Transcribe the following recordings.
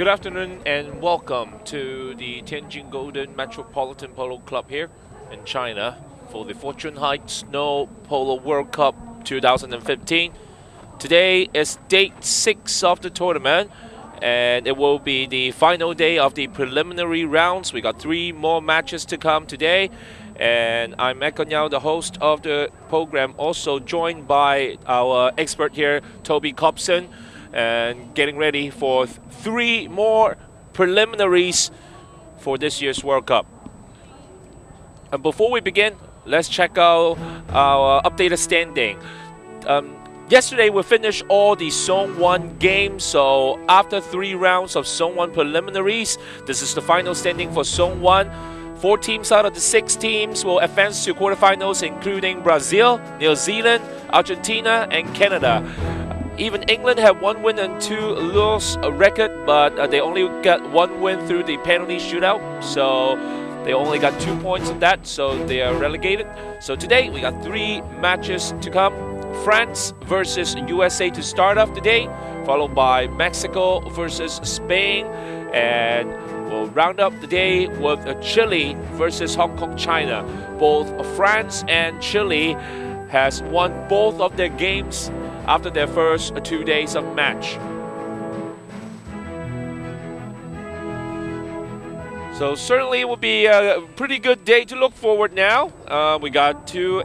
Good afternoon and welcome to the Tianjin Golden Metropolitan Polo Club here in China for the Fortune Heights Snow Polo World Cup 2015. Today is date 6 of the tournament and it will be the final day of the preliminary rounds. We got 3 more matches to come today, and I'm Eko Nyao, the host of the program, also joined by our expert here, Toby Cobson, and getting ready for 3 more preliminaries for this year's World Cup. And before we begin, let's check out our updated standing. Yesterday we finished all the Zone 1 games, so after 3 rounds of Zone 1 preliminaries, this is the final standing for Zone 1. 4 teams out of the 6 teams will advance to quarterfinals, including Brazil, New Zealand, Argentina, and Canada. Even England had 1 win and 2 lose record, but they only got 1 win through the penalty shootout, so they only got 2 points in that, so they are relegated. So today we got 3 matches to come. France versus USA to start off the day, followed by Mexico versus Spain, and we'll round up the day with Chile versus Hong Kong, China. Both France and Chile has won both of their games after their first 2 days of match. So certainly it will be a pretty good day to look forward now. We got 2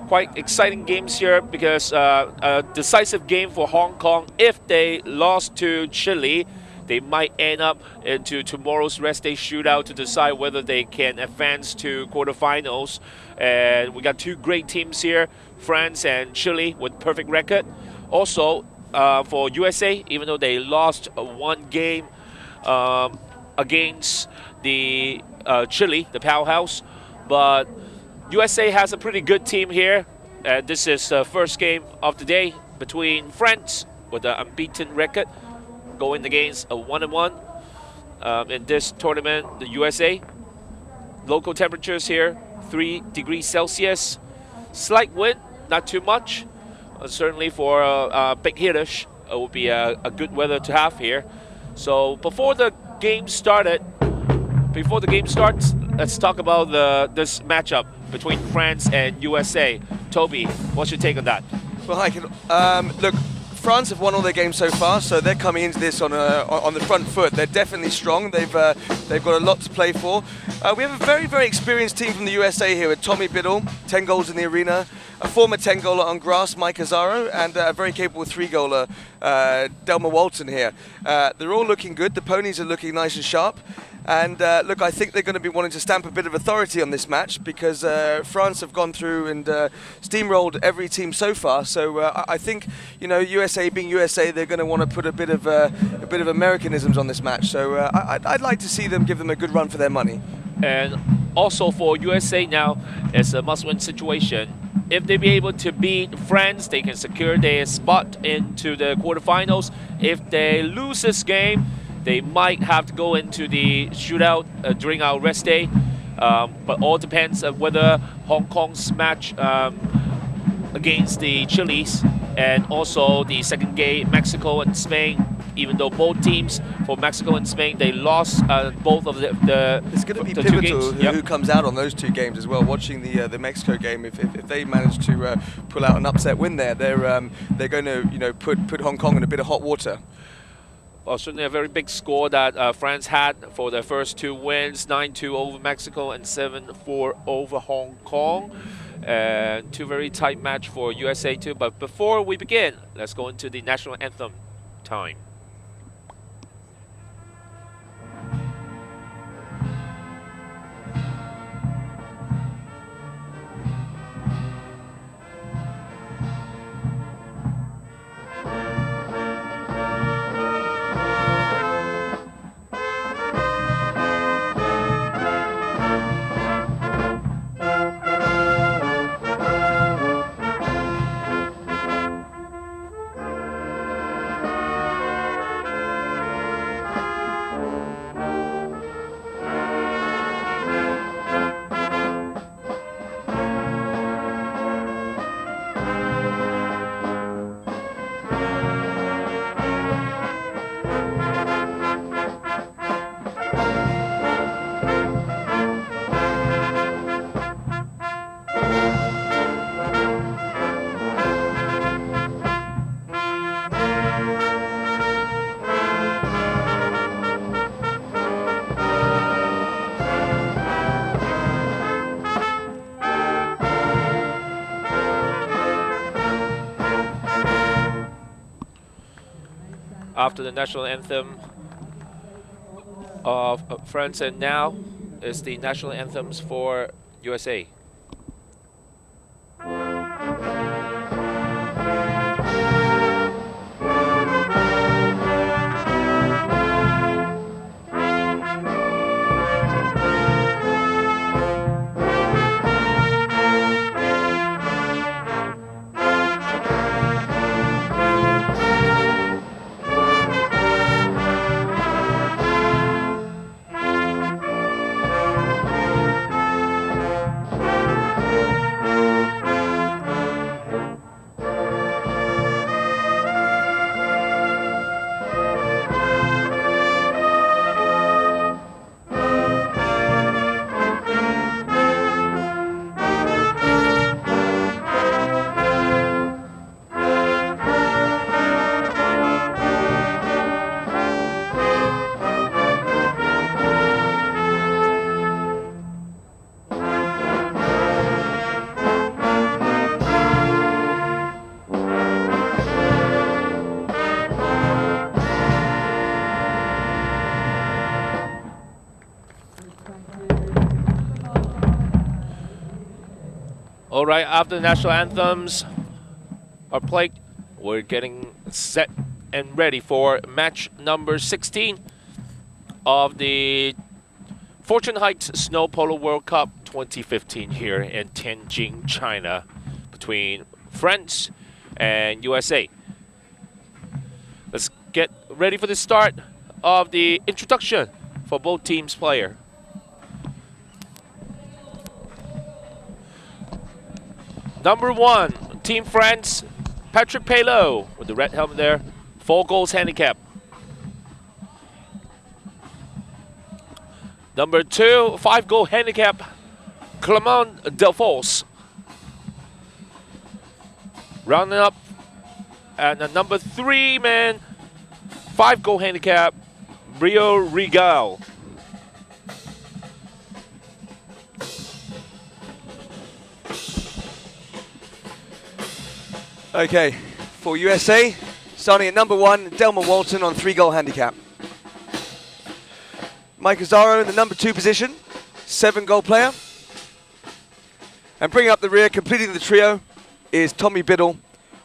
quite exciting games here, because a decisive game for Hong Kong. If they lost to Chile, they might end up into tomorrow's rest day shootout to decide whether they can advance to quarterfinals. And we got 2 great teams here, France and Chile, with perfect record. Also, for USA, even though they lost 1 game against the Chile, the powerhouse, but USA has a pretty good team here. This is the first game of the day between France, with an unbeaten record, going against a 1-1 in this tournament, the USA. Local temperatures here, 3 degrees Celsius. Slight wind, not too much. Certainly for big hitters, it will be a good weather to have here. So before the game starts, let's talk about this matchup between France and USA. Toby, what's your take on that? Well, I can look. France have won all their games so far, so they're coming into this on the front foot. They're definitely strong. They've got a lot to play for. We have a very, very experienced team from the USA here with Tommy Biddle, 10 goals in the arena, a former 10-goaler on grass, Mike Azaro, and a very capable 3-goaler, Delmer Walton here. They're all looking good. The ponies are looking nice and sharp. And look, I think they're going to be wanting to stamp a bit of authority on this match, because France have gone through and steamrolled every team so far. So I think, USA being USA, they're going to want to put a bit of Americanisms on this match. So I'd like to see them give them a good run for their money. And also for USA now, it's a must-win situation. If they be able to beat France, they can secure their spot into the quarterfinals. If they lose this game, they might have to go into the shootout during our rest day. But all depends on whether Hong Kong's match against the Chiles, and also the second game, Mexico and Spain. Even though both teams, for Mexico and Spain, they lost both of the It's going to be the pivotal 2 games. who comes out on those 2 games as well. Watching the Mexico game, if they manage to pull out an upset win there, they're going to put Hong Kong in a bit of hot water. Well, certainly a very big score that France had for their first 2 wins, 9-2 over Mexico and 7-4 over Hong Kong. And 2 very tight match for USA too. But before we begin, let's go into the national anthem time. after the national anthem of France, and now is the national anthems for USA. All right, after the national anthems are played, we're getting set and ready for match number 16 of the Fortune Heights Snow Polo World Cup 2015 here in Tianjin, China, between France and USA. Let's get ready for the start of the introduction for both teams' player. Number 1, Team France, Patrick Polo with the red helmet there, 4 goals handicap. Number 2, 5-goal handicap, Clement Delphos. Rounding up, and the number 3 man, 5-goal handicap, Rio Regal. Okay, for USA, starting at number 1, Delmer Walton on 3-goal handicap. Mike Azzaro in the number 2 position, 7-goal player. And bringing up the rear, completing the trio, is Tommy Biddle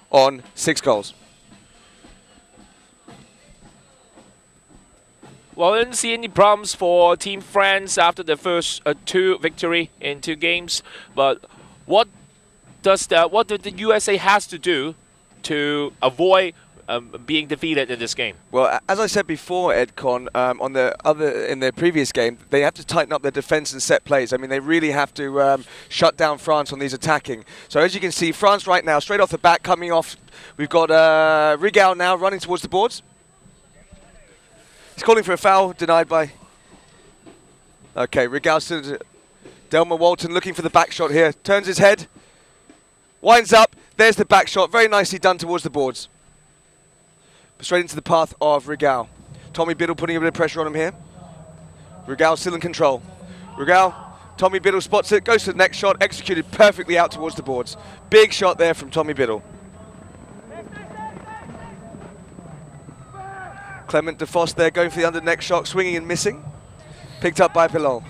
on 6 goals. Well, I didn't see any problems for Team France after the first 2 victory in 2 games, but what did the USA has to do to avoid being defeated in this game? Well, as I said before, Edcon, in their previous game, they have to tighten up their defense and set plays. I mean, they really have to shut down France on these attacking. So as you can see, France right now, straight off the bat, coming off. We've got Regal now running towards the boards. He's calling for a foul, denied by... Okay, Regal still... Delmer Walton looking for the back shot here. Turns his head. Winds up. There's the back shot. Very nicely done towards the boards. Straight into the path of Regal. Tommy Biddle putting a bit of pressure on him here. Regal still in control. Regal, Tommy Biddle spots it, goes to the next shot, executed perfectly out towards the boards. Big shot there from Tommy Biddle. Clement Defos there going for the under next shot, swinging and missing. Picked up by Pilon.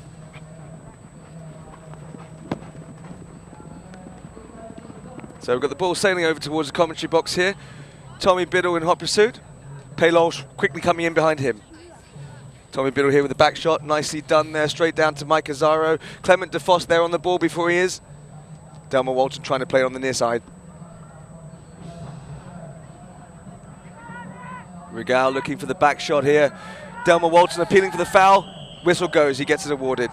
So we've got the ball sailing over towards the commentary box here. Tommy Biddle in hot pursuit. Palos quickly coming in behind him. Tommy Biddle here with the back shot. Nicely done there, straight down to Mike Azzaro. Clement Defos there on the ball before he is. Delmer Walton trying to play it on the near side. Regal looking for the back shot here. Delmer Walton appealing for the foul. Whistle goes, he gets it awarded.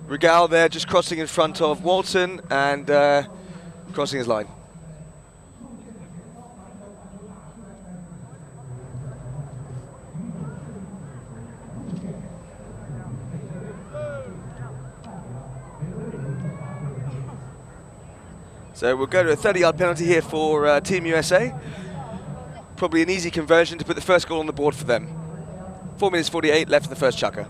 Regal there just crossing in front of Walton and crossing his line. So we'll go to a 30-yard penalty here for Team USA. Probably an easy conversion to put the first goal on the board for them. 4 minutes 48 left in the first chukker.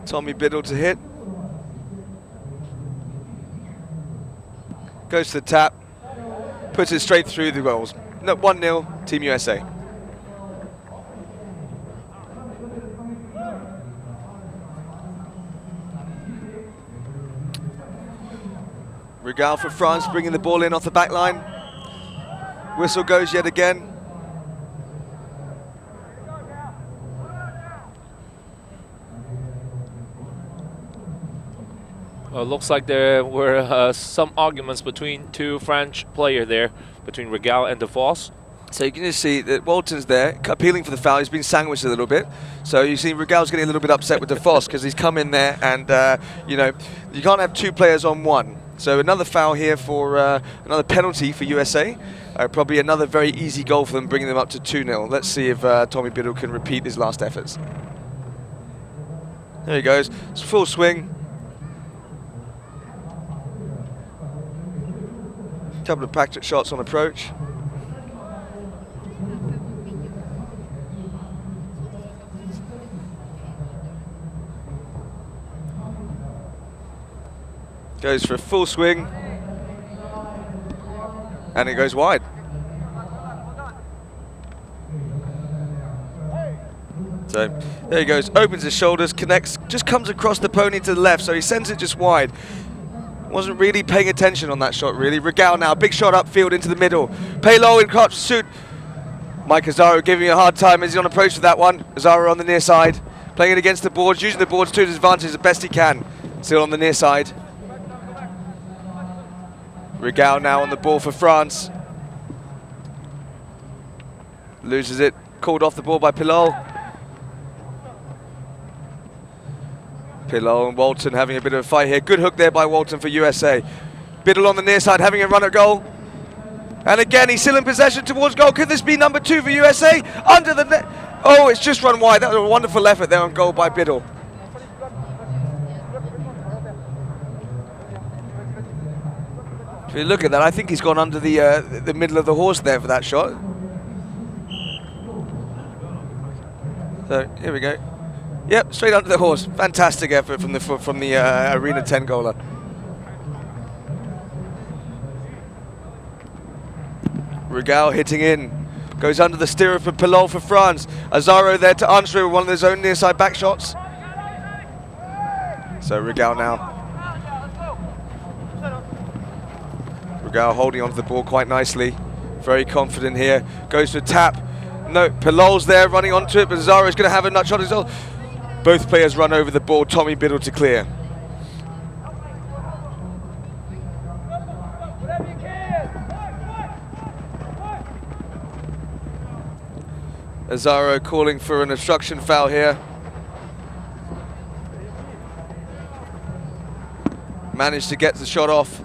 Tommy Biddle to hit. Goes to the tap. Puts it straight through the goals. No, 1-0, Team USA. Regal for France, bringing the ball in off the back line. Whistle goes yet again. Well, it looks like there were some arguments between two French players there, between Regal and DeVos. So you can just see that Walton's there, appealing for the foul. He's been sandwiched a little bit. So you see Regal's getting a little bit upset with DeVos because he's come in there and, you know, you can't have two players on one. So another foul here for another penalty for USA. Probably another very easy goal for them, bringing them up to 2-0. Let's see if Tommy Biddle can repeat his last efforts. There he goes. It's full swing. Couple of practice shots on approach. Goes for a full swing. And it goes wide. So there he goes, opens his shoulders, connects, just comes across the pony to the left, so he sends it just wide. Wasn't really paying attention on that shot, really. Regal now, big shot upfield into the middle. Polo in close pursuit. Mike Azaro giving a hard time as he's on approach to that one. Azaro on the near side, playing it against the boards, using the boards to his advantage as best he can. Still on the near side. Regal now on the ball for France. Loses it, called off the ball by Pilol. Pilol and Walton having a bit of a fight here. Good hook there by Walton for USA. Biddle on the near side having a run at goal. And again, he's still in possession towards goal. Could this be number 2 for USA? Under the net. Oh, it's just run wide. That was a wonderful effort there on goal by Biddle. If you look at that, I think he's gone under the middle of the horse there for that shot. So here we go. Yep, straight under the horse. Fantastic effort from the Arena 10 goaler. Regal hitting in. Goes under the stirrup of Pilol for France. Azaro there to answer it with one of his own near side back shots. So Regal now. Regal holding onto the ball quite nicely. Very confident here. Goes for a tap. No, Pilol's there running onto it, but Azaro's going to have a nut shot as well. Both players run over the ball. Tommy Biddle to clear. Azaro calling for an obstruction foul here. Managed to get the shot off.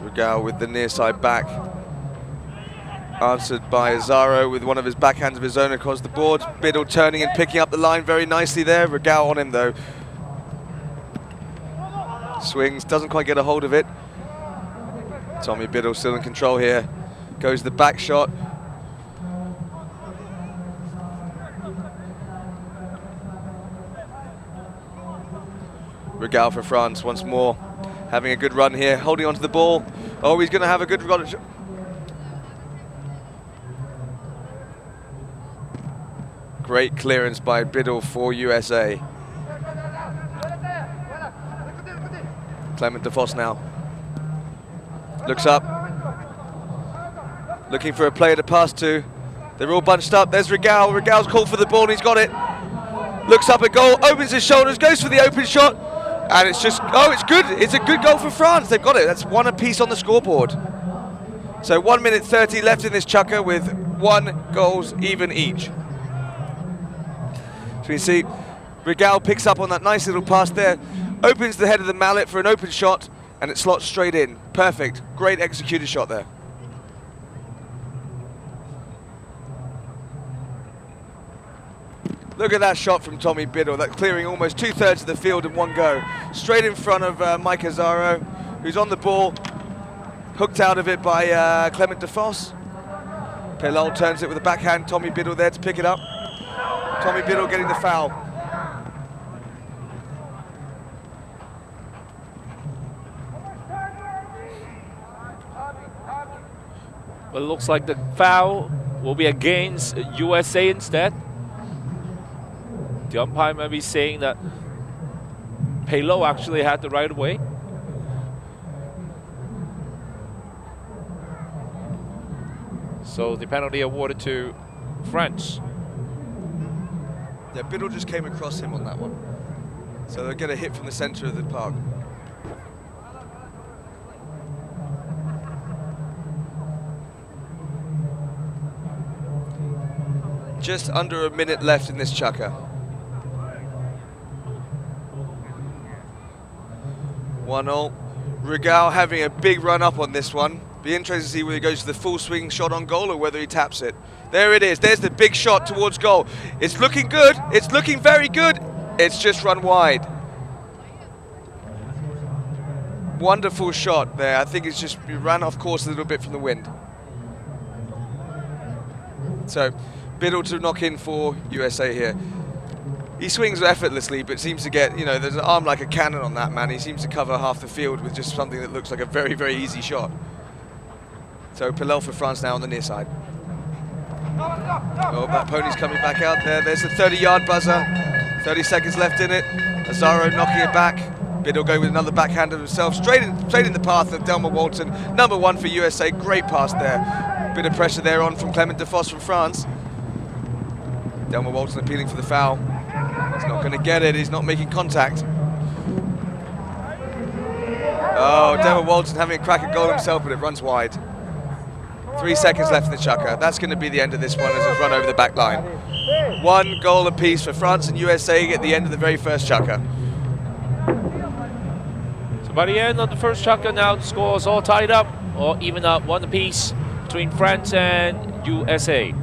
Regal with the near side back. Answered by Azaro with one of his backhands of his own across the board. Biddle turning and picking up the line very nicely there. Regal on him though. Swings, doesn't quite get a hold of it. Tommy Biddle still in control here. Goes the back shot. Regal for France once more. Having a good run here, holding onto the ball. Oh, he's going to have a good run. Great clearance by Biddle for USA. Clement DeVos now. Looks up. Looking for a player to pass to. They're all bunched up. There's Regal. Regal's called for the ball and he's got it. Looks up at goal, opens his shoulders, goes for the open shot. And it's just, oh, it's good. It's a good goal for France. They've got it. That's one apiece on the scoreboard. So 1 minute 30 left in this chukker with 1 goals even each. So you see, Regal picks up on that nice little pass there, opens the head of the mallet for an open shot, and it slots straight in. Perfect. Great executed shot there. Look at that shot from Tommy Biddle, that clearing almost 2/3 of the field in one go. Straight in front of Mike Azaro, who's on the ball, hooked out of it by Clement DeVos. Pilol turns it with a backhand, Tommy Biddle there to pick it up. Tommy Biddle getting the foul. Well, it looks like the foul will be against USA instead. The umpire may be saying that Polo actually had the right of way. So the penalty awarded to France. Yeah, Biddle just came across him on that one. So they'll get a hit from the centre of the park. Just under a minute left in this chukker. 1-0. Regal having a big run up on this one. Be interesting to see whether he goes to the full swing shot on goal or whether he taps it. There it is. There's the big shot towards goal. It's looking good. It's looking very good. It's just run wide. Wonderful shot there. I think it's just ran off course a little bit from the wind. So, Biddle to knock in for USA here. He swings effortlessly, but seems to get, you know, there's an arm like a cannon on that man. He seems to cover half the field with just something that looks like a very, very easy shot. So Polo for France now on the near side. Oh, that pony's coming back out there. There's the 30-yard buzzer. 30 seconds left in it. Azaro knocking it back. Biddle go with another backhand of himself. Straight in the path of Delmer Walton. Number 1 for USA. Great pass there. Bit of pressure there on from Clement Defos from France. Delmer Walton appealing for the foul. He's not going to get it. He's not making contact. Oh, Delmer Walton having a crack at goal himself, but it runs wide. 3 seconds left in the chukker. That's going to be the end of this one as it's run over the back line. 1 goal apiece for France and USA at the end of the very first chukker. So by the end of the first chukker now, the score is all tied up, or even up 1 apiece between France and USA.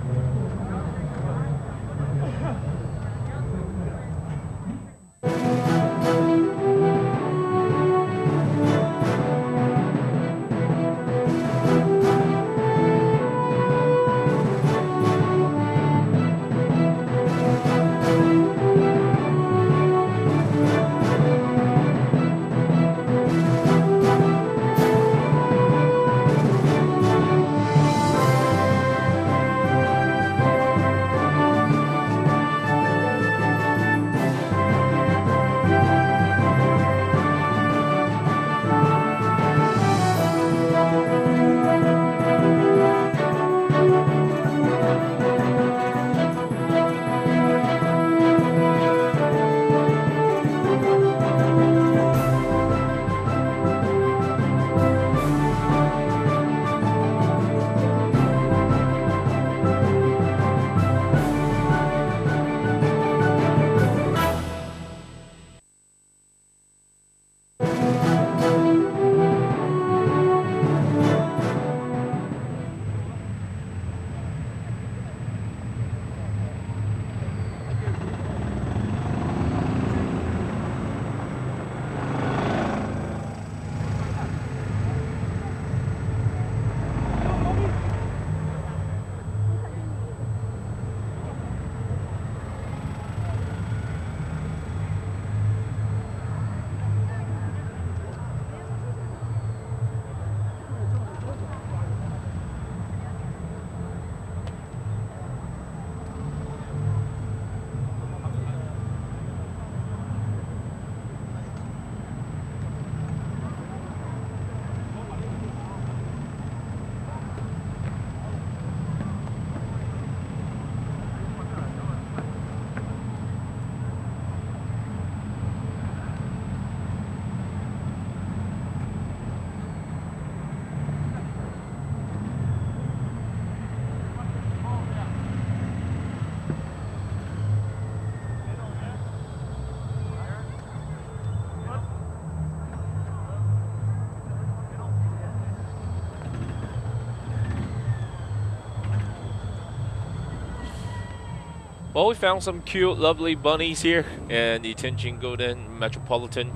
Well, we found some cute, lovely bunnies here in the Tianjin Golden Metropolitan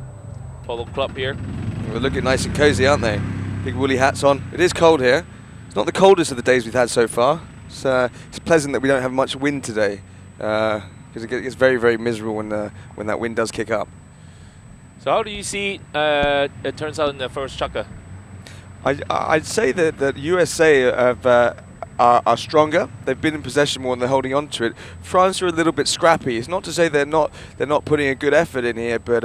Polo Club here. They're looking nice and cozy, aren't they? Big woolly hats on. It is cold here. It's not the coldest of the days we've had so far. It's pleasant that we don't have much wind today, because it gets very, very miserable when that wind does kick up. So how do you see it turns out in the first chukker? I'd say that USA are stronger. They've been in possession more and they're holding on to it. France are a little bit scrappy. It's not to say they're not putting a good effort in here, but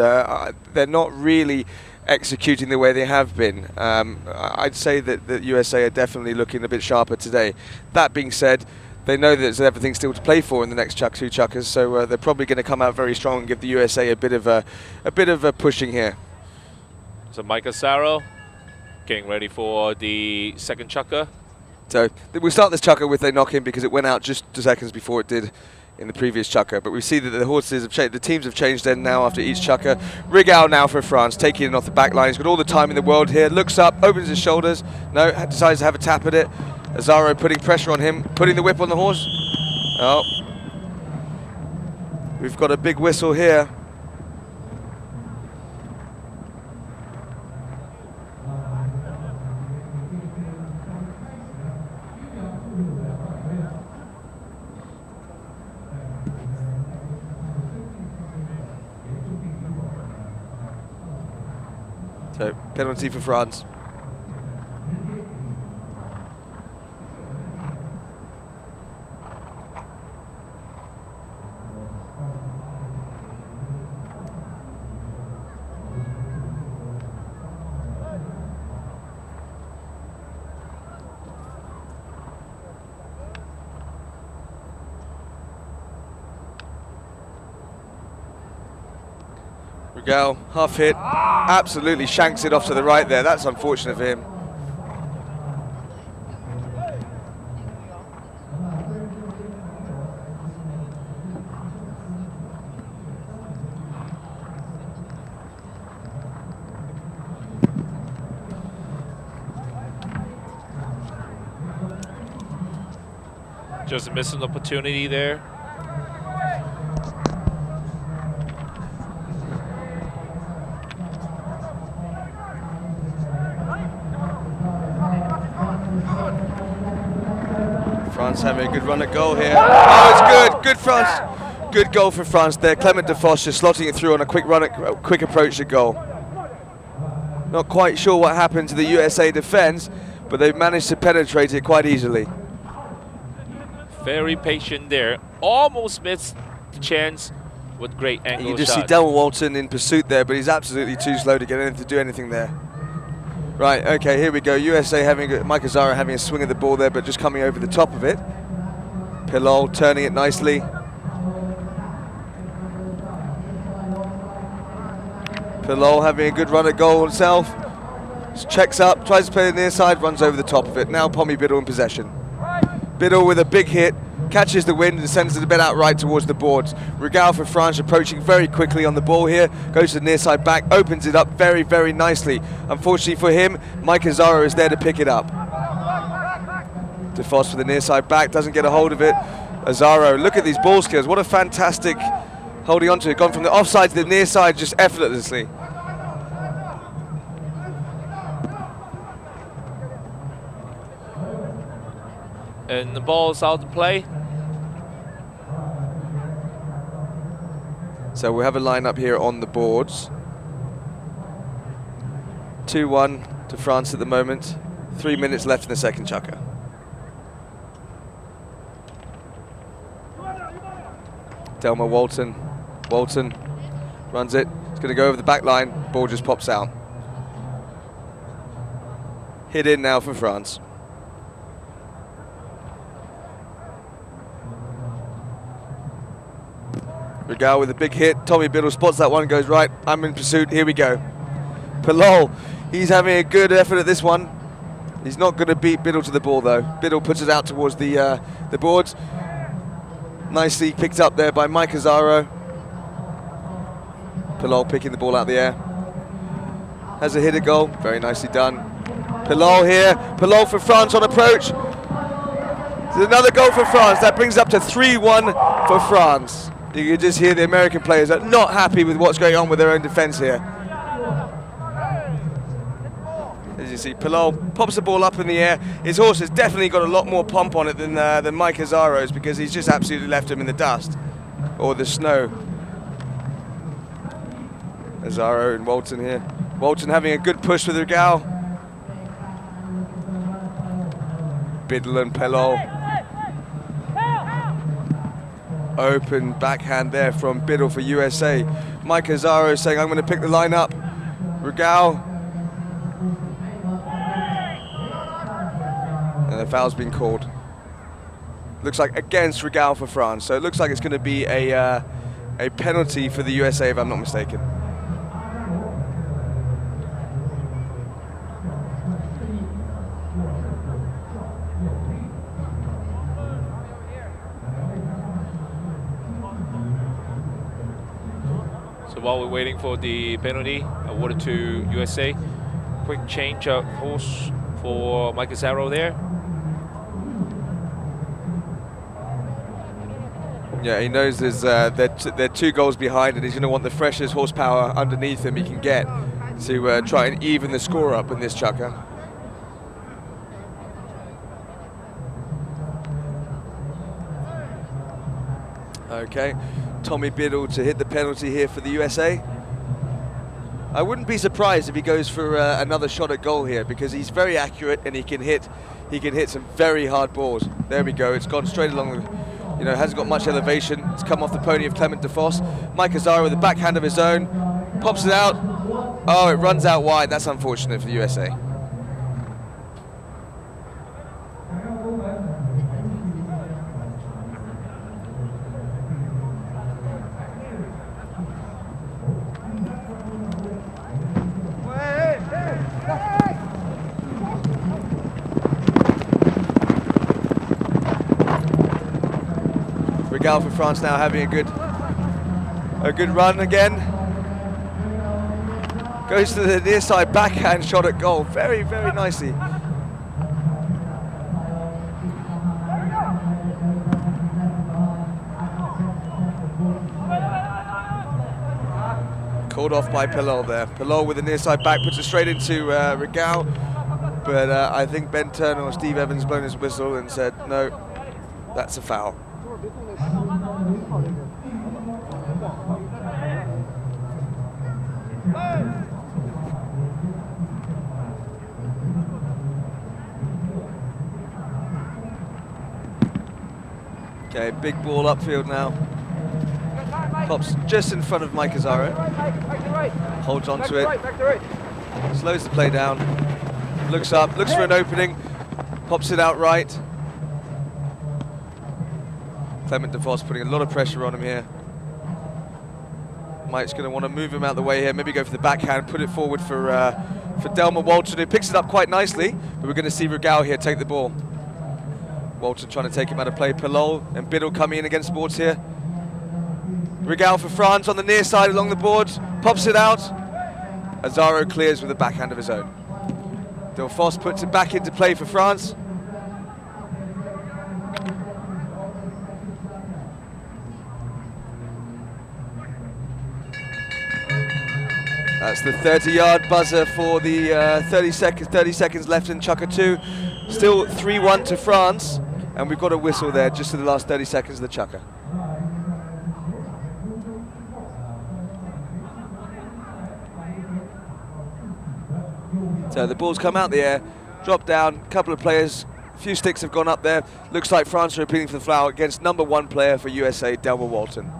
they're not really executing the way they have been. I'd say that USA are definitely looking a bit sharper today. That being said, they know that there's everything still to play for in the next two chukkers, so they're probably going to come out very strong and give the USA a bit of a pushing here. So Mike Asaro getting ready for the second chukker. So we'll start this chukker with a knock-in because it went out just 2 seconds before it did in the previous chukker. But we see that the horses have changed. The teams have changed then now after each chukker. Rigal now for France, taking it off the back line. He's got all the time in the world here. Looks up, opens his shoulders. No, decides to have a tap at it. Asaro putting pressure on him, putting the whip on the horse. Oh. We've got a big whistle here. So, penalty for France. Rigal, half hit, absolutely shanks it off to the right there. That's unfortunate for him. Just missed an opportunity there. France having a good run at goal here. Oh, it's good. Good France. Good goal for France there. Clement Defos just slotting it through on a quick approach to goal. Not quite sure what happened to the USA defense, but they've managed to penetrate it quite easily. Very patient there. Almost missed the chance with great angle. You just see Delmer Walton in pursuit there, but he's absolutely too slow to get anything to do anything there. Right, okay, here we go. USA having Mike Asaro having a swing at the ball there, but just coming over the top of it. Polo turning it nicely. Polo having a good run at goal himself. Just checks up, tries to play the near side, runs over the top of it. Now Pommy Biddle in possession. Biddle with a big hit, catches the wind and sends it a bit out right towards the boards. Rigal for France approaching very quickly on the ball here, goes to the near side back, opens it up very, very nicely. Unfortunately for him, Mike Asaro is there to pick it up. Defos for the near side back, doesn't get a hold of it. Asaro, look at these ball skills, what a fantastic holding on to it. Gone from the offside to the near side just effortlessly. And the ball's out to play. So we have a lineup here on the boards. 2-1 to France at the moment. 3 minutes left in the second chukker. Delmer Walton. Walton runs it. It's going to go over the back line. Ball just pops out. Hit in now for France. Rigal with a big hit. Tommy Biddle spots that one, goes right. I'm in pursuit. Here we go. Polo, he's having a good effort at this one. He's not going to beat Biddle to the ball though. Biddle puts it out towards the boards. Nicely picked up there by Mike Asaro. Polo picking the ball out of the air. Has a hit a goal. Very nicely done. Polo here. Polo for France on approach. There's another goal for France. That brings up to 3-1 for France. You can just hear the American players are not happy with what's going on with their own defence here. As you see, Polo pops the ball up in the air. His horse has definitely got a lot more pomp on it than Mike Azaro's, because he's just absolutely left him in the dust or the snow. Asaro and Walton here. Walton having a good push with Rigal. Biddle and Polo. Open backhand there from Biddle for USA. Mike Azaro saying, I'm going to pick the line up. Regal. And the foul's been called. Looks like against Regal for France. So it looks like it's going to be a penalty for the USA, if I'm not mistaken. So while we're waiting for the penalty awarded to USA, quick change of course for Mike Azaro there. Yeah, he knows they're 2 goals behind, and he's going to want the freshest horsepower underneath him he can get to try and even the score up in this chukker. Okay, Tommy Biddle to hit the penalty here for the USA. I wouldn't be surprised if he goes for another shot at goal here, because he's very accurate and he can hit some very hard balls. There we go. It's gone straight along the. You know, hasn't got much elevation. It's come off the pony of Clement de Vos. Mike Azaro with a backhand of his own. Pops it out. Oh, it runs out wide. That's unfortunate for the USA. Regal for France now having a good run again. Goes to the near side backhand shot at goal. Very, very nicely. Called off by Polo there. Polo with the near side back puts it straight into Regal. But I think Ben Turner or Steve Evans blown his whistle and said, no, that's a foul. Okay, big ball upfield now. Pops just in front of Mike Azaro. Holds on to it. Slows the play down. Looks up, looks for an opening. Pops it out right. Clement de Vos putting a lot of pressure on him here. Mike's going to want to move him out of the way here. Maybe go for the backhand, put it forward for Delmer Walton, who picks it up quite nicely. But we're going to see Regal here take the ball. Walton trying to take him out of play. Polo and Biddle coming in against the boards here. Regal for France on the near side along the boards. Pops it out. Azaro clears with a backhand of his own. De Vos puts it back into play for France. That's the 30-yard buzzer for the 30 seconds left in chukker 2. Still 3-1 to France, and we've got a whistle there just to the last 30 seconds of the chukker. So the ball's come out the air, dropped down, a couple of players, a few sticks have gone up there. Looks like France are appealing for the foul against number 1 player for USA, Delmer Walton.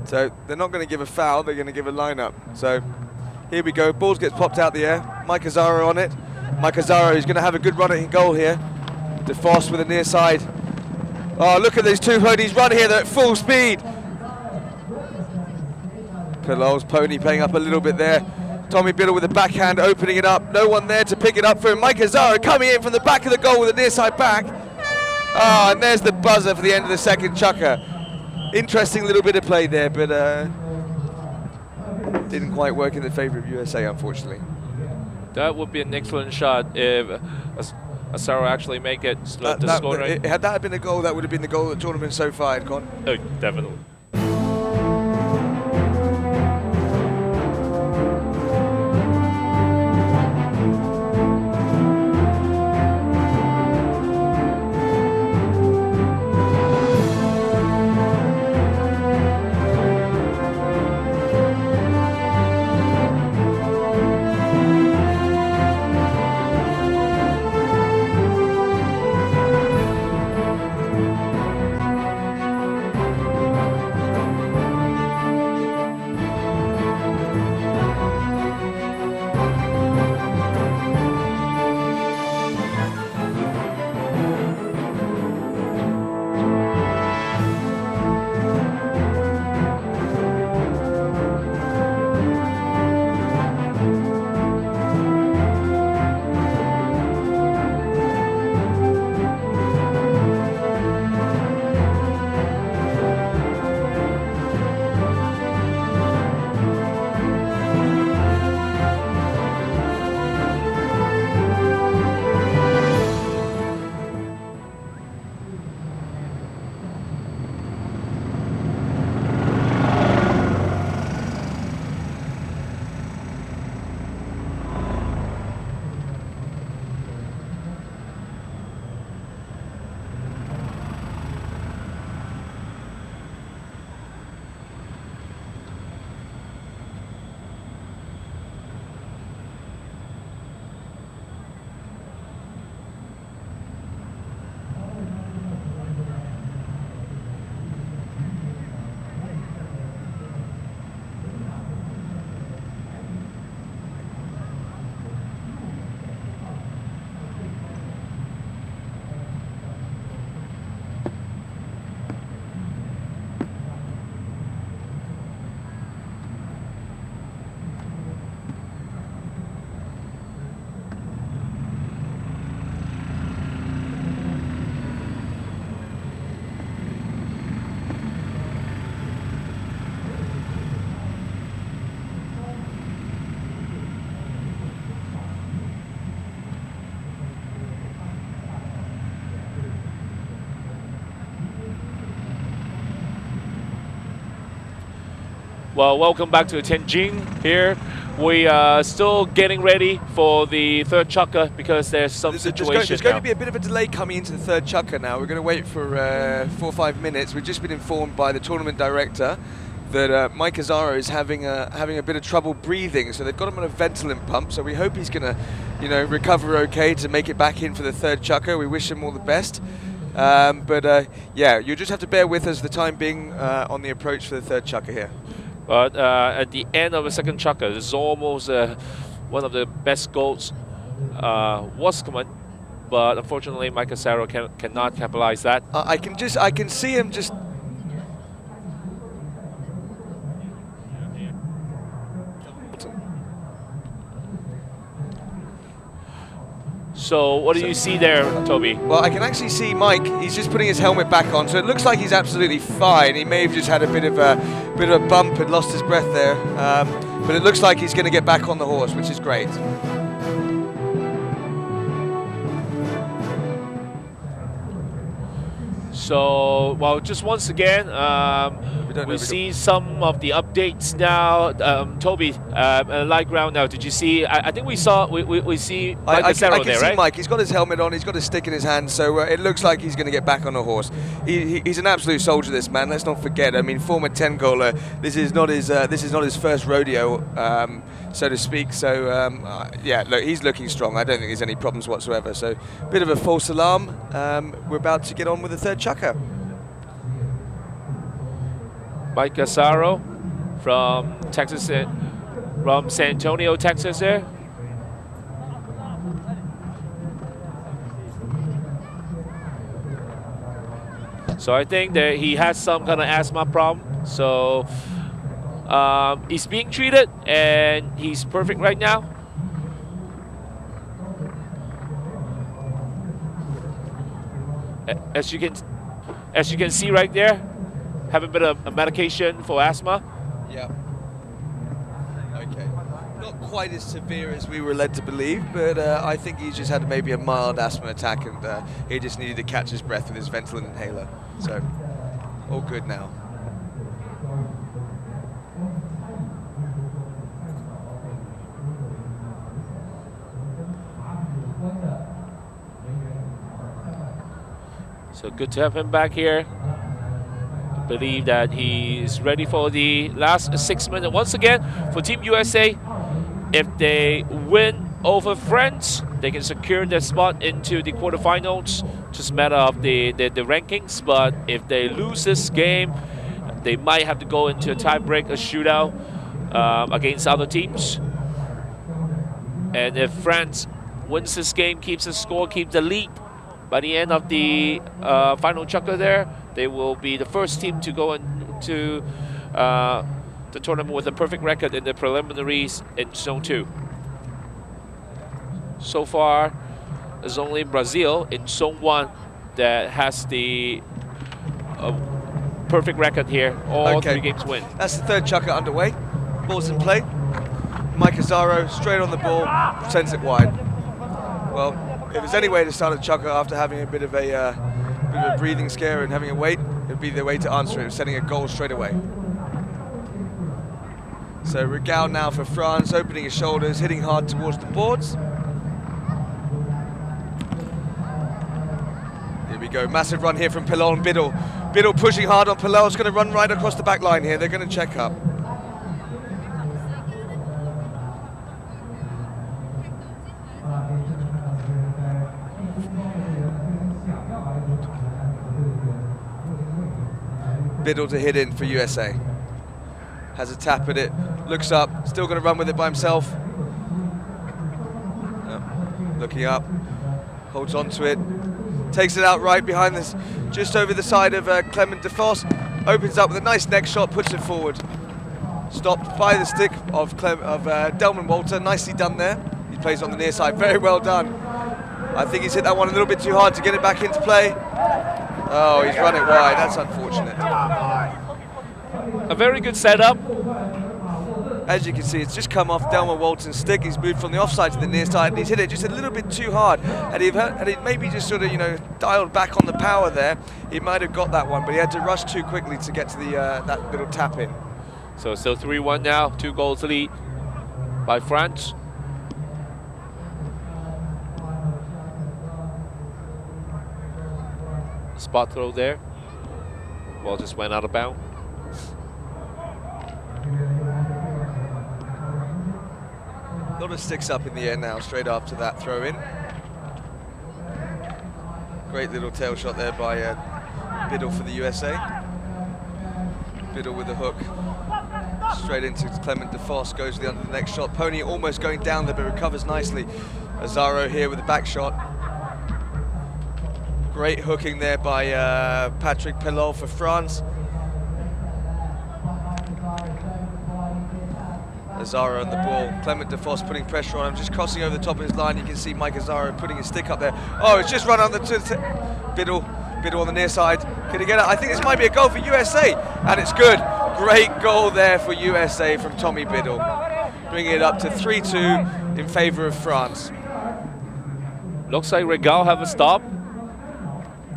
So they're not going to give a foul, they're going to give a lineup. So here we go, balls gets popped out the air. Mike Azaro on it. Mike Azaro is going to have a good run at goal here. De Vos with the near side. Oh, look at these two ponies run here, they're at full speed. Pelot's pony playing up a little bit there. Tommy Biddle with the backhand opening it up. No one there to pick it up for him. Mike Azaro coming in from the back of the goal with a near side back. Oh, and there's the buzzer for the end of the second chukker. Interesting little bit of play there, but didn't quite work in the favour of USA, unfortunately. That would be an excellent shot if Azaro actually make it the score. Had that been a goal, that would have been the goal of the tournament so far, had gone. Oh, definitely. Well, welcome back to Tianjin here. We are still getting ready for the third chukker because there's some situation There's going to be a bit of a delay coming into the third chukker now. We're going to wait for 4 or 5 minutes. We've just been informed by the tournament director that Mike Azzaro is having a bit of trouble breathing, so they've got him on a Ventolin pump. So we hope he's going to, recover okay to make it back in for the third chukker. We wish him all the best. Yeah, you just have to bear with us the time being on the approach for the third chukker here. But at the end of the second chukker, it's almost one of the best goals was coming, but unfortunately, Mike Azzaro cannot capitalize that. I can see him just. So what do you see there, Toby? Well, I can actually see Mike. He's just putting his helmet back on, so it looks like he's absolutely fine. He may have just had a bit of a bump and lost his breath there, but it looks like he's going to get back on the horse, which is great. So, well, just once again, we see some of the updates now. Toby, light ground now. Did you see? I think we see Mike Azzaro there, right? I can see Mike. He's got his helmet on. He's got his stick in his hand. So it looks like he's going to get back on a horse. He's an absolute soldier, this man. Let's not forget. I mean, former 10-goaler. This is not his first rodeo, so to speak. So yeah, look, he's looking strong. I don't think there's any problems whatsoever. So bit of a false alarm. We're about to get on with the third chukker. Mike Azzaro from Texas, from San Antonio, Texas there. So I think that he has some kind of asthma problem. So he's being treated and he's perfect right now. As you can see right there, have a bit of a medication for asthma. Yeah. Okay. Not quite as severe as we were led to believe, but I think he just had maybe a mild asthma attack, and he just needed to catch his breath with his Ventolin inhaler. So, all good now. So good to have him back here. I believe that he is ready for the last 6 minutes. Once again, for Team USA, if they win over France, they can secure their spot into the quarterfinals. Just a matter of the rankings. But if they lose this game, they might have to go into a tiebreak, a shootout against other teams. And if France wins this game, keeps the score, keeps the lead, by the end of the final chukker there, they will be the first team to go into the tournament with a perfect record in the preliminaries in Zone 2. So far, there's only Brazil in Zone 1 that has the perfect record here. All 3 games win. That's the third chukker underway. Ball's in play. Mike Azzaro straight on the ball, sends it wide. Well, if there's any way to start a chukker after having a bit of a breathing scare and having a wait, it'd be the way to answer it, sending a goal straight away. So Regal now for France, opening his shoulders, hitting hard towards the boards. Here we go, massive run here from Polo and Biddle. Biddle pushing hard on Polo, it's going to run right across the back line here. They're going to check up. Biddle to hit in for USA. Has a tap at it, looks up, still going to run with it by himself. Looking up, holds on to it, takes it out right behind this, just over the side of Clement Defos, opens up with a nice neck shot, puts it forward. Stopped by the stick of Delman Walter, nicely done there. He plays on the near side, very well done. I think he's hit that one a little bit too hard to get it back into play. Oh, he's run it wide, that's unfortunate. A very good setup. As you can see, it's just come off Delmer Walton's stick. He's moved from the offside to the near side, and he's hit it just a little bit too hard. And he maybe just sort of, dialed back on the power there, he might have got that one, but he had to rush too quickly to get to the that little tap in. So still 3-1 now, 2 goals lead by France. Spot throw there. Ball just went out of bounds. A lot of sticks up in the air now, straight after that throw in. Great little tail shot there by Biddle for the USA. Biddle with the hook. Straight into Clement DeFoss, goes to the under the next shot. Pony almost going down there, but recovers nicely. Azaro here with the back shot. Great hooking there by Patrick Polo for France. Azaro on the ball. Clement DeFoss putting pressure on him, just crossing over the top of his line. You can see Mike Azaro putting his stick up there. Oh, it's just run on the Biddle on the near side. Can he get it? I think this might be a goal for USA, and it's good. Great goal there for USA from Tommy Biddle, bringing it up to 3-2 in favour of France. Looks like Regal have a stop.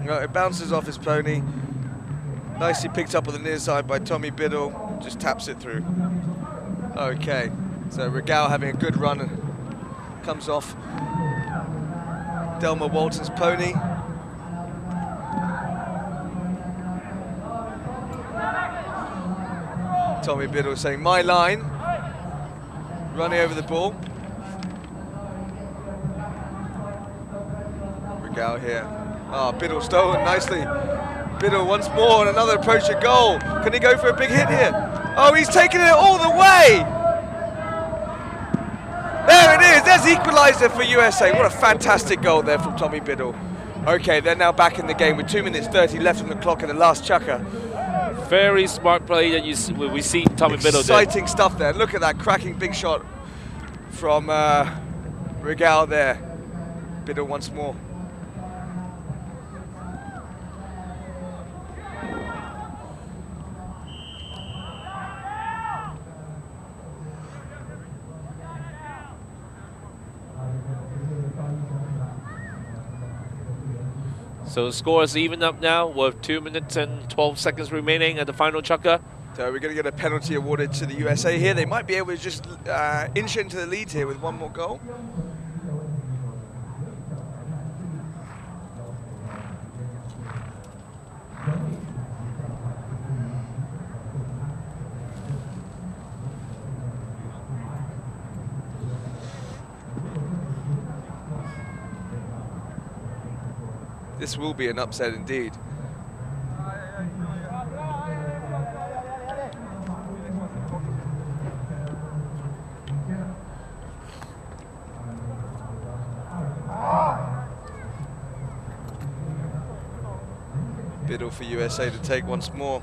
It bounces off his pony. Nicely picked up on the near side by Tommy Biddle. Just taps it through. Okay, so Regal having a good run and comes off Delmer Walton's pony. Tommy Biddle saying, my line. Running over the ball. Regal here. Ah, Biddle stolen nicely. Biddle once more, and another approach to goal. Can he go for a big hit here? Oh, he's taking it all the way! There it is, there's the equaliser for USA. What a fantastic goal there from Tommy Biddle. Okay, they're now back in the game with 2 minutes 30 left on the clock in the last chukker. Very smart play that we see Tommy Biddle do. Exciting stuff there. Look at that cracking big shot from Regal there. Biddle once more. So the score is even up now with 2 minutes and 12 seconds remaining at the final chukker. So we're going to get a penalty awarded to the USA here. They might be able to just inch into the lead here with one more goal. This will be an upset indeed. Biddle for USA to take once more.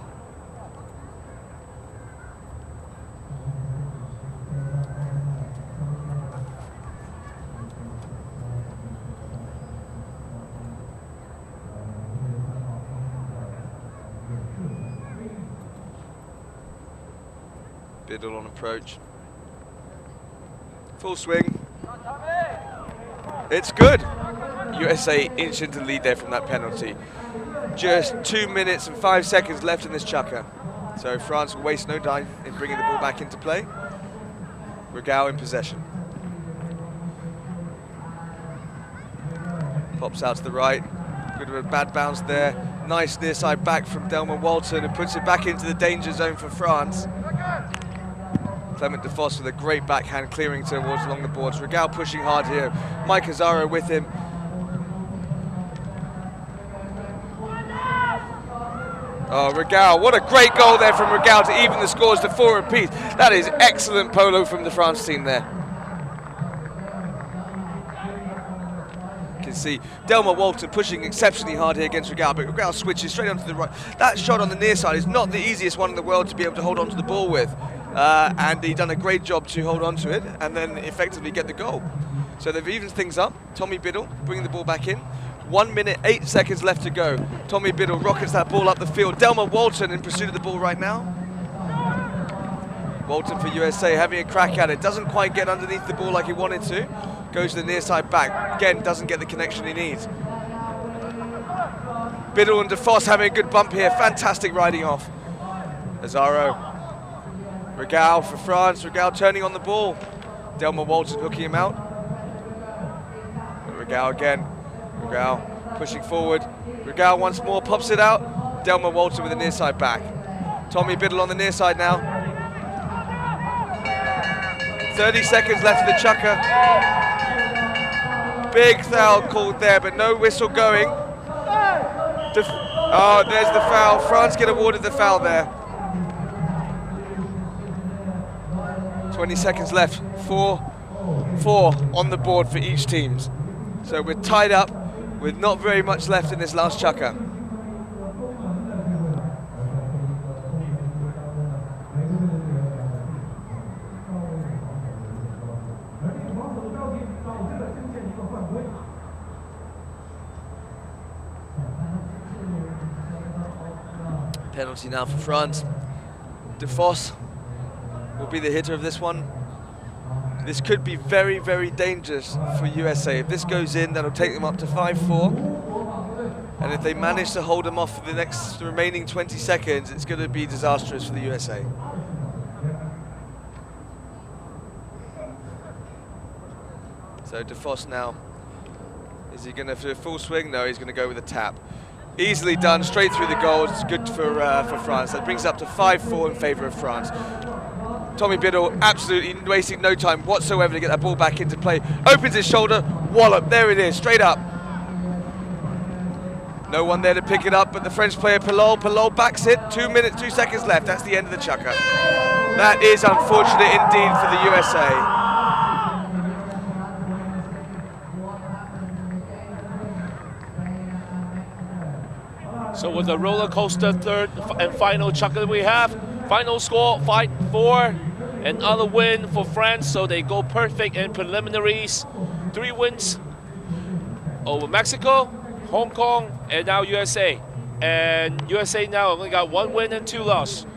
Biddle on approach. Full swing. It's good. USA inch into the lead there from that penalty. Just 2 minutes and 5 seconds left in this chukker. So France will waste no time in bringing the ball back into play. Regal in possession. Pops out to the right. Bit of a bad bounce there. Nice near side back from Delmer Walton, and puts it back into the danger zone for France. Clement DeFoss with a great backhand clearing towards along the boards. Regal pushing hard here. Mike Azaro with him. Oh, Regal, what a great goal there from Regal to even the scores to 4 apiece. That is excellent polo from the France team there. You can see Delmer Walton pushing exceptionally hard here against Regal, but Regal switches straight onto the right. That shot on the near side is not the easiest one in the world to be able to hold on to the ball with. And he done a great job to hold on to it and then effectively get the goal. So they've evened things up. Tommy Biddle bringing the ball back in. 1 minute, 8 seconds left to go. Tommy Biddle rockets that ball up the field. Delmer Walton in pursuit of the ball right now. Walton for USA having a crack at it. Doesn't quite get underneath the ball like he wanted to. Goes to the near side back. Again, doesn't get the connection he needs. Biddle and DeFoss having a good bump here. Fantastic riding off. Azaro. Regal for France. Regal turning on the ball. Delmer Walton hooking him out. And Regal again. Regal pushing forward. Regal once more pops it out. Delmer Walton with a near side back. Tommy Biddle on the near side now. 30 seconds left of the chukker. Big foul called there, but no whistle going. Oh, there's the foul. France get awarded the foul there. 20 seconds left. 4 on the board for each team. So we're tied up with not very much left in this last chukker. Penalty now for France. DeFoss will be the hitter of this one. This could be very, very dangerous for USA. If this goes in, that'll take them up to 5-4. And if they manage to hold them off for the remaining 20 seconds, it's going to be disastrous for the USA. So DeFoss now. Is he going to do a full swing? No, he's going to go with a tap. Easily done, straight through the goals. It's good for France. That brings it up to 5-4 in favour of France. Tommy Biddle absolutely wasting no time whatsoever to get that ball back into play. Opens his shoulder, wallop, there it is, straight up. No one there to pick it up, but the French player Polo. Polo backs it, 2 minutes, 2 seconds left. That's the end of the chukker. That is unfortunate indeed for the USA. So with the roller coaster third and final chukker we have, final score 5-4, another win for France, so they go perfect in preliminaries. 3 wins over Mexico, Hong Kong, and now USA. And USA now only got 1 win and 2 losses.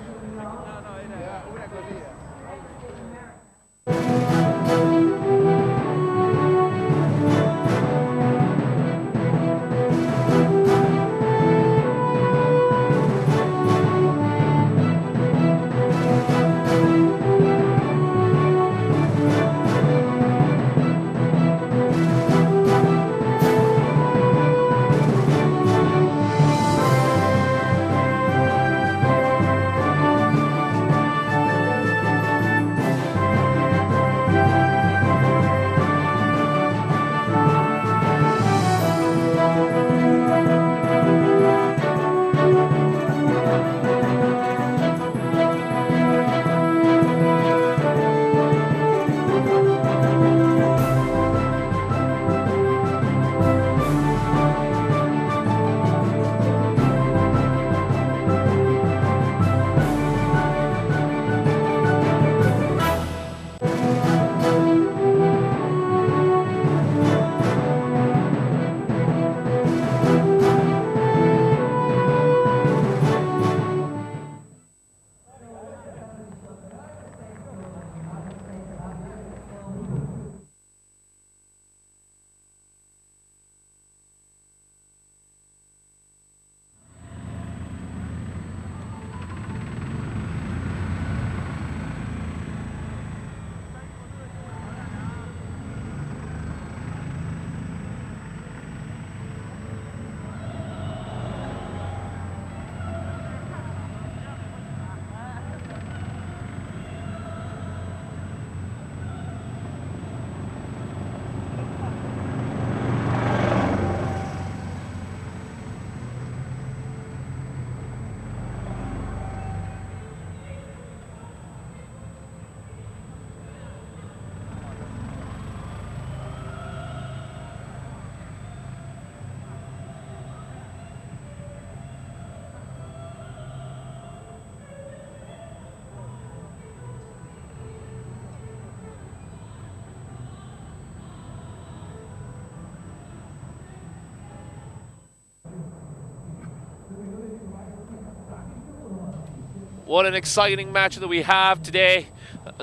What an exciting match that we have today.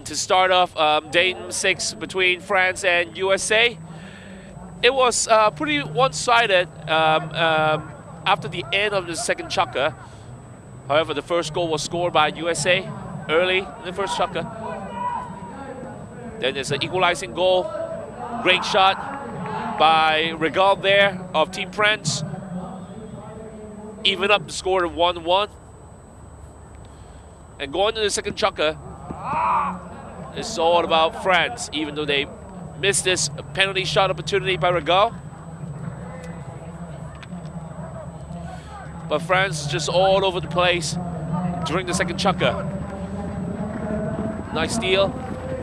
To start off, Game 6 between France and USA. It was pretty one-sided after the end of the second chukker. However, the first goal was scored by USA. early in the first chukker. Then there's an equalizing goal. Great shot by Regal there of Team France. Even up the score to 1-1. And going to the second chukker, it's all about France, even though they missed this penalty shot opportunity by Regal. But France is just all over the place during the second chukker. Nice steal.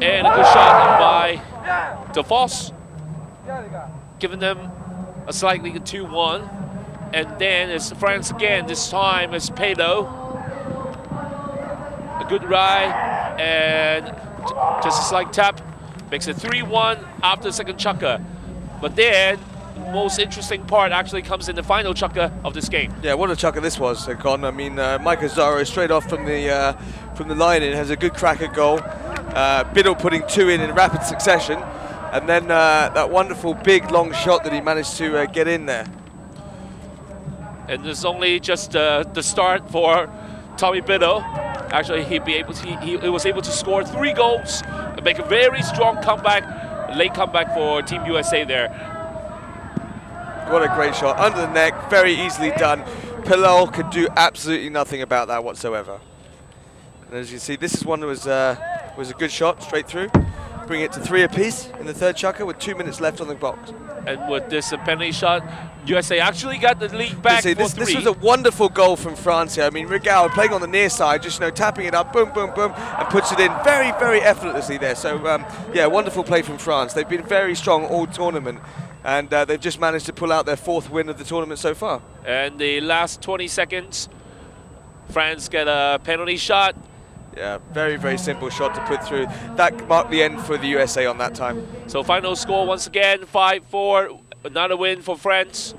And a good shot by DeVos, giving them a slightly 2-1. And then it's France again. This time it's Polo. A good ride and just a slight tap. Makes it 3-1 after the second chukker. But then the most interesting part actually comes in the final chukker of this game. Yeah, what a chukker this was, Con. I mean, Mike Azzaro straight off from the line in has a good crack at goal. Biddle putting 2 in rapid succession, and then that wonderful big long shot that he managed to get in there. And it's only just the start for Tommy Biddle. Actually, he was able to score 3 goals and make a very strong comeback, late comeback for Team USA there. What a great shot, under the neck, very easily done. Polo could do absolutely nothing about that whatsoever. And as you see, this is one that was a good shot, straight through. Bring it to 3 apiece in the third chukker with 2 minutes left on the box. And with this penalty shot, USA actually got the lead back for 3. This was a wonderful goal from France here. I mean, Regal playing on the near side, just tapping it up, boom, boom, boom, and puts it in very, very effortlessly there. So, yeah, wonderful play from France. They've been very strong all tournament, and they've just managed to pull out their 4th win of the tournament so far. And the last 20 seconds, France get a penalty shot. Yeah, very, very simple shot to put through. That marked the end for the USA on that time. So final score once again, 5-4, another win for France.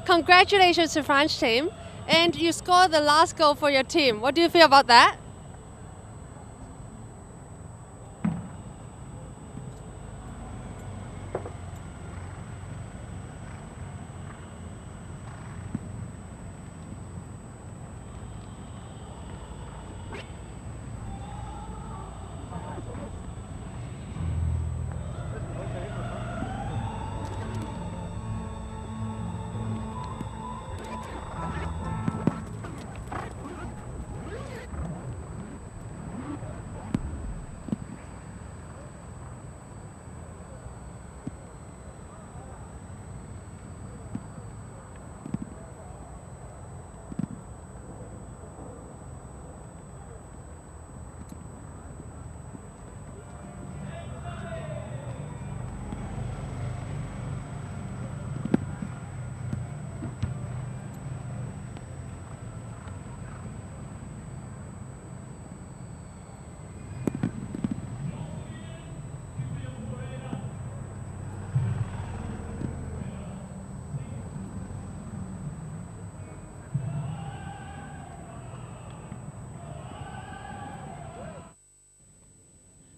Congratulations to French team, and you scored the last goal for your team. What do you feel about that?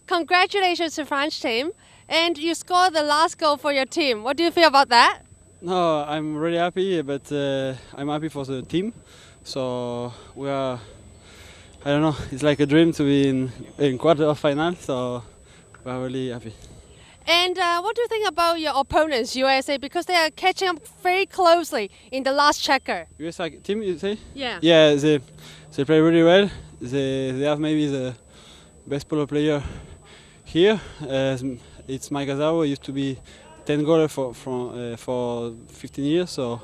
Congratulations to French team, and you scored the last goal for your team. What do you feel about that? No, I'm really happy, but I'm happy for the team. So we are, I don't know, it's like a dream to be in quarter-final, so we are really happy. And what do you think about your opponents, USA, because they are catching up very closely in the last checker? USA team, you say? Yeah. Yeah, they play really well. They have maybe the best polo player here. It's Mike Azzaro. Used to be 10 goaler for 15 years, so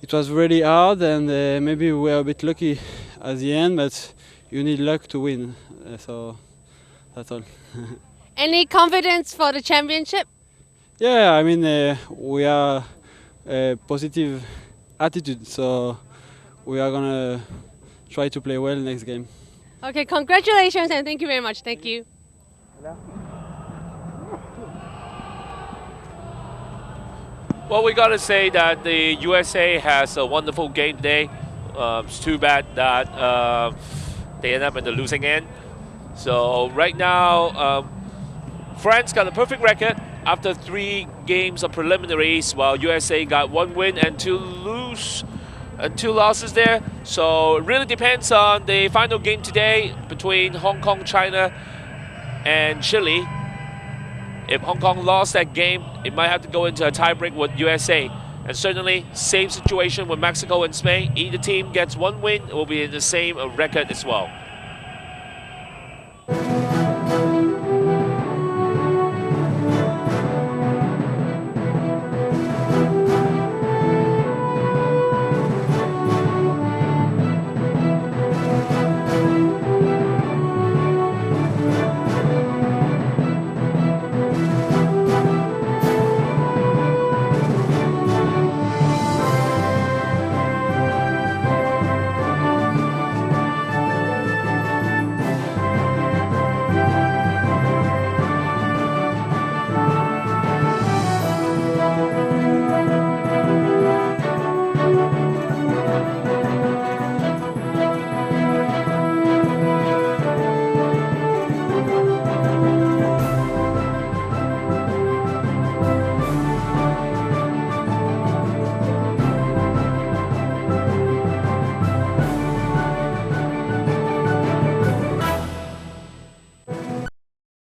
it was really hard, and maybe we were a bit lucky at the end, but you need luck to win, so that's all. Any confidence for the championship? Yeah, I mean, we are a positive attitude, so we are gonna try to play well next game. Okay, congratulations and thank you very much. Thank you. Well, we got to say that the USA has a wonderful game today. It's too bad that they end up in the losing end. So right now, France got a perfect record after 3 games of preliminaries, while USA got 1 win and 2 losses there. So it really depends on the final game today between Hong Kong, China, and Chile. If Hong Kong lost that game, it might have to go into a tiebreak with USA. And certainly, same situation with Mexico and Spain. Either team gets 1 win, it will be in the same record as well.